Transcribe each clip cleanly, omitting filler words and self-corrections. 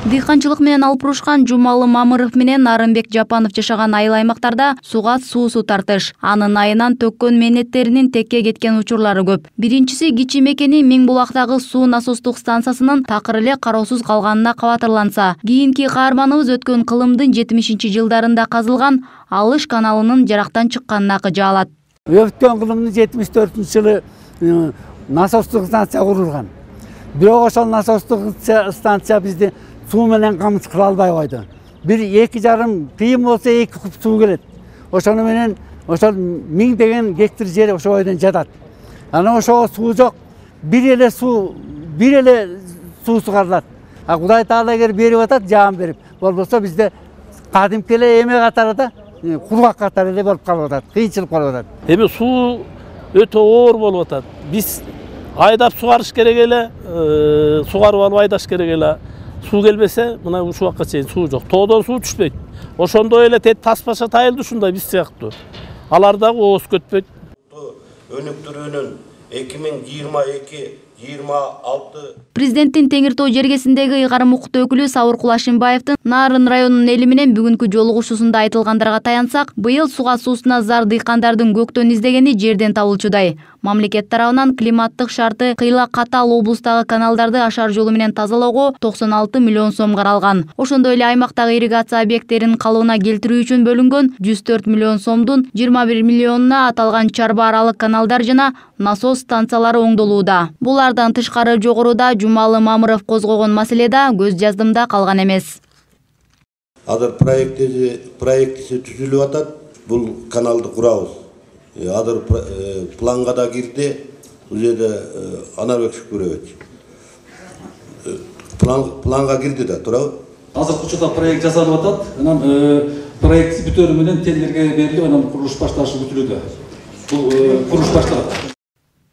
Дыйканчылык менен алып Жумалы Мамыров менен Нарынбек Жапанов жашаган айыл аймактарда суга суусу тартыш. Анын айынан төккөн менеттеринин текке кеткен учурлары көп. Биринчиси Кичи Мекени Миңбулактагы суу насостук станциясынын такыр эле кароосуз калганына кабатырланса, кийинки каарманыбыз өткөн кылымдын 70-жылдарында казылган Алыш каналынын жарактан чыкканына кыжаалат. Өткөн кылымдын 74-жылы насостук станция курулган. Бирок ошол насостук станция бизди суу менен камсыз кыла албай койду. 1-2,5 тыйын болсо 2 куб суу келет. Ошону менен ошол 1000 деген гектар жер ошо бойдон жатат. Анан ошого суу жок. Бир эле суу сугарылат. Кудай Таала эгер берип атат, жаан берип. Болбосо бизде кадимки эле эме катары да, кургак катары эле болуп калып атат. Кыйынчылык болуп атат. Эми суу өтө оор болуп атат. Биз айдап сугарыш керек эле, сугарып алып айдаш керек эле. Суу келбесе, мына ушул убакка чейин суу жок. Тоодон суу түшпөйт. Ошондой эле таспаша тайылды ушундай биз сыяктуу. Алар дагы ооз көтпөйт. Өнүктүрүүнүн 2022-26 Президенттин Теңир Тоо жергесиндеги ыйгарым укуктуу өкүлү Сабыр Кулашимбаевдин Нарын районунун эли менен бүгүнкү жолугушуусунда айтылгандарга таянсак, быйыл суга суусуна зар дыйкандардын көктөн издегени жерден табылчудай. Мамлекет тарабынан климаттык шарты кыйла катал облустагы каналдарды ашар жолу менен тазалоого 96 миллион сом каралган. Ошондой эле аймактагы ирригация объекттерин калыбына келтирүү үчүн бөлүнгөн 104 миллион сомдун 21 миллионуна аталган чарба аралык каналдар жана насос станциялары оңдолууда. Булардан тышкары жогоруда Жумалы Мамыров козгогон маселе да көз жаздымда калган эмес. Азыр проектиси түзүлүп атат. Бул каналды курабыз. Азыр планга да кирди. Бул жерде Анарбек Шүкүрөбүч. Планга кирди да, турабы. Азыр учурда проект жасалып атат. Анан проект бүтөрү менен тендерге берилип, анан курулуш башталышы күтүлүүдө. Бул курулуш башталат.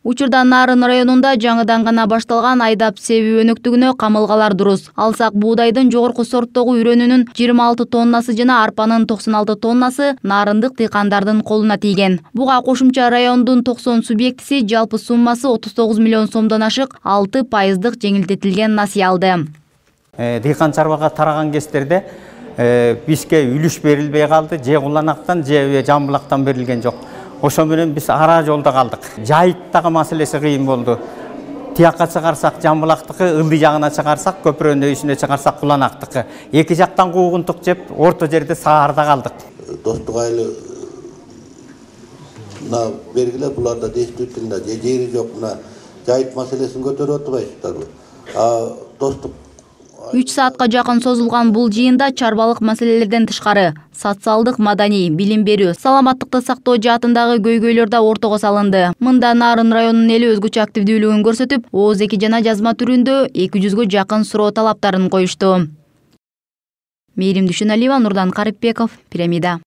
Учурда Нарын районунда жаңыдан гана башталган айдап себүү өнүктүгүнө камылгалар дурус. Алсак буудайдын жогорку сорттогу үрөнүнүн 26 тоннасы жана арпанын 96 тоннасы нарындык дыйкандардын колуна тийген. Буга кошумча райондун 90 субъектиси жалпы суммасы 39 миллион сомдон ашык 6% жеңилдетилген насыя алды. Дыйкан чарбага тараган кездерде бизге үлүш берилбей калды, же куланактан, же жамбылактан берилген жок. Ошо менен биз ара жолдо калдык. Жайыттагы маселеси кыйын болду. Тиякка чыгарсак жамбылактыкы, ылды жагына чыгарсак, көпүрөнүн өйүсүнө чыгарсак куланактыкы. Эки жактан куугунтук жеп, орто жерде саарда калдык. Достук айылы бергиле, буларда действительно жери жок, жайыт маселесин көтөрүп атпайсыздарбы? Достук 3 саатка жакын созулган бул жыйында чарбалык маселелерден тышкары социалдык, маданий, билим берүү, саламаттыкты сактоо жаатындагы көйгөйлөр да ортого салынды. Мында Нарын районунун эли өзгөчө активдүүлүгүн көрсөтүп, ооз эки жана жазма түрүндө 200гө жакын суроо талаптарын коюшту. Мээрим Дүшүналиева, Нурдан Карипбеков, Пирамида.